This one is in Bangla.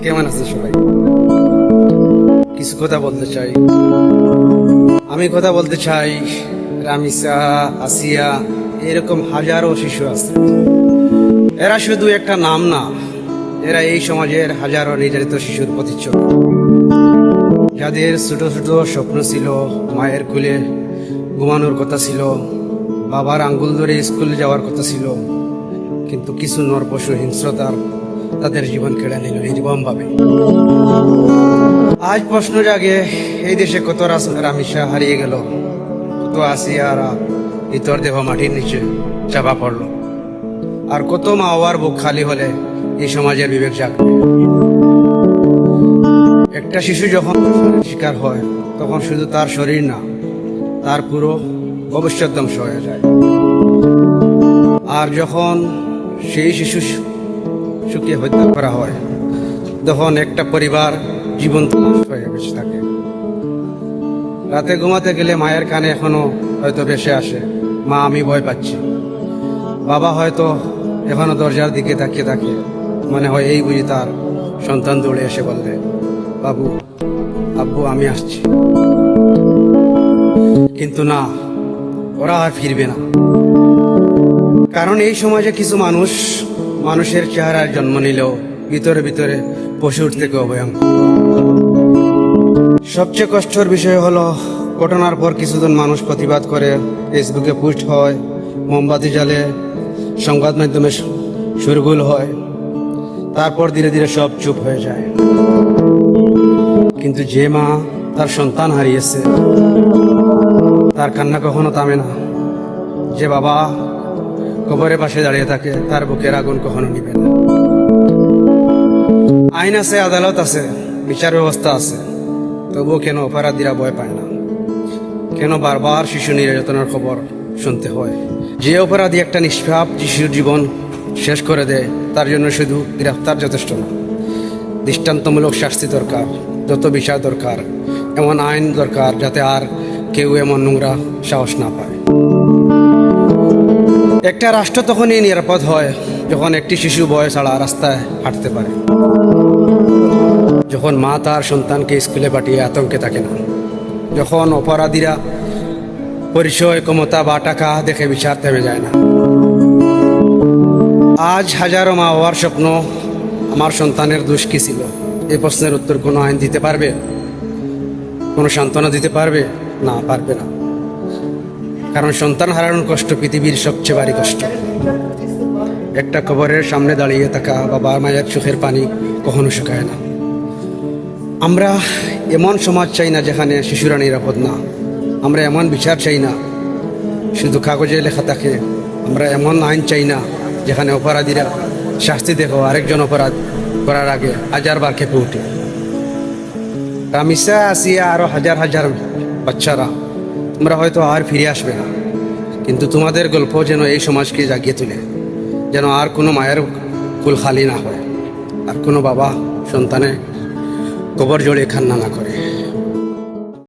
কেমন আছে সবাই? কিছু কথা বলতে চাই। আমি কথা বলতে চাই, রামিসা, আসিয়া, এরকম হাজারো শিশু আছে। এরা শুধু একটা নাম না, এরা এই সমাজের হাজারো নির্যাতিত শিশুর প্রতিচ্ছবি, যাদের ছোট ছোট স্বপ্ন ছিল, মায়ের কোলে ঘুমানোর কথা ছিল, বাবার আঙ্গুল ধরে স্কুলে যাওয়ার কথা ছিল, কিন্তু কিছু নরপশু হিংস্রতার তাদের জীবন কেড়ে নিল নির্মমভাবে। আজ প্রশ্ন জাগে, এই দেশে কত রামিসা হারিয়ে গেল, কত আসিয়ারা ইতর দেহ মাটির নিচে চাপা পড়লো, আর কত মা বাবার বুক খালি হলে এই সমাজের বিবেক জাগবে। একটা শিশু যখন শিকার হয়, তখন শুধু তার শরীর না, তার পুরো ভবিষ্যৎ ধ্বংস হয়ে যায়। আর যখন সেই শিশু শুকিয়ে হত্যা করা হয়, তখন একটা পরিবার জীবন্ত হয়ে বেঁচে থাকে। রাতে ঘুমাতে গেলে মায়ের কানে এখনো হয়তো ভেসে আসে, মা আমি ভয় পাচ্ছি। বাবা হয়তো এখনো দরজার দিকে তাকিয়ে থাকে, মনে হয় এই বুঝি তার সন্তান দৌড়ে এসে বললে, বাবু, আব্বু আমি আসছি। কিন্তু না, ওরা আর ফিরবে না। কারণ এই সমাজে কিছু মানুষের চেহারার জন্ম নিলেও ভিতরে ভিতরে পশুর থেকে অভয়ঙ্কর। সবচেয়ে কষ্টের বিষয় হলো, ঘটনার পর কিছুজন মানুষ প্রতিবাদ করে, ফেসবুকে পোস্ট হয়, মোমবাতি জ্বালে, সংবাদ মাধ্যমে শোরগোল হয়, তারপর ধীরে ধীরে সব চুপ হয়ে যায়। কিন্তু যে মা তার সন্তান হারিয়েছে, তার কান্না কখনো থামে না। যে বাবা কবরের পাশে দাঁড়িয়ে থাকে, তার বুকের আগুন কখনো নিবে না। আইন আছে, আদালত আছে, বিচার ব্যবস্থা আছে, তবুও কেন অপরাধীরা ভয় পায় না? কেন বারবার শিশু নির্যাতনের খবর শুনতে হয়? যে অপরাধী একটা নিষ্পাপ শিশুর জীবন শেষ করে দেয়, তার জন্য শুধু গ্রেফতার যথেষ্ট না, দৃষ্টান্তমূলক শাস্তি দরকার, যত বিচার দরকার, এমন আইন দরকার যাতে আর কেউ এমন নোংরা সাহস না পায়। একটা রাষ্ট্র তখনই নিরাপদ হয় যখন একটি শিশু ভয় ছাড়া রাস্তায় হাঁটতে পারে, যখন মা তার সন্তানকে স্কুলে পাঠিয়ে আতঙ্কে থাকে না, যখন অপরাধীরা পরিচয়, ক্ষমতা বা টাকা দেখে বিচার থেমে যায় না। আজ হাজারো মা বাবার স্বপ্ন, আমার সন্তানের দোষ কি ছিল? এই প্রশ্নের উত্তর কোনো আইন দিতে পারবে? কোনো সান্ত্বনা দিতে পারবে? না, পারবে না। কারণ সন্তান হারানোর কষ্ট পৃথিবীর সবচেয়ে ভারী কষ্ট। একটা কবরের সামনে দাঁড়িয়ে থাকা বাবা মায়ের চোখের পানি কখনো শুকায় না। আমরা এমন সমাজ চাই না যেখানে শিশুরা নিরাপদ না। আমরা এমন বিচার চাই না শুধু কাগজে লেখা থাকে। আমরা এমন আইন চাই না যেখানে অপরাধীরা শাস্তি দেখো আরেকজন অপরাধ করার আগে হাজারবার খেপে ওঠে। রামিসা, আসিয়া, আরো হাজার হাজার বাচ্চারা, তোমরা হয়তো আর ফিরে আসবে না, কিন্তু তোমাদের গল্প যেন এই সমাজকে জাগিয়ে তোলে, যেন আর কোনো মায়ের কুল খালি না হয়, আর কোনো বাবা সন্তানে কবর জড়িয়ে কান্না না করে।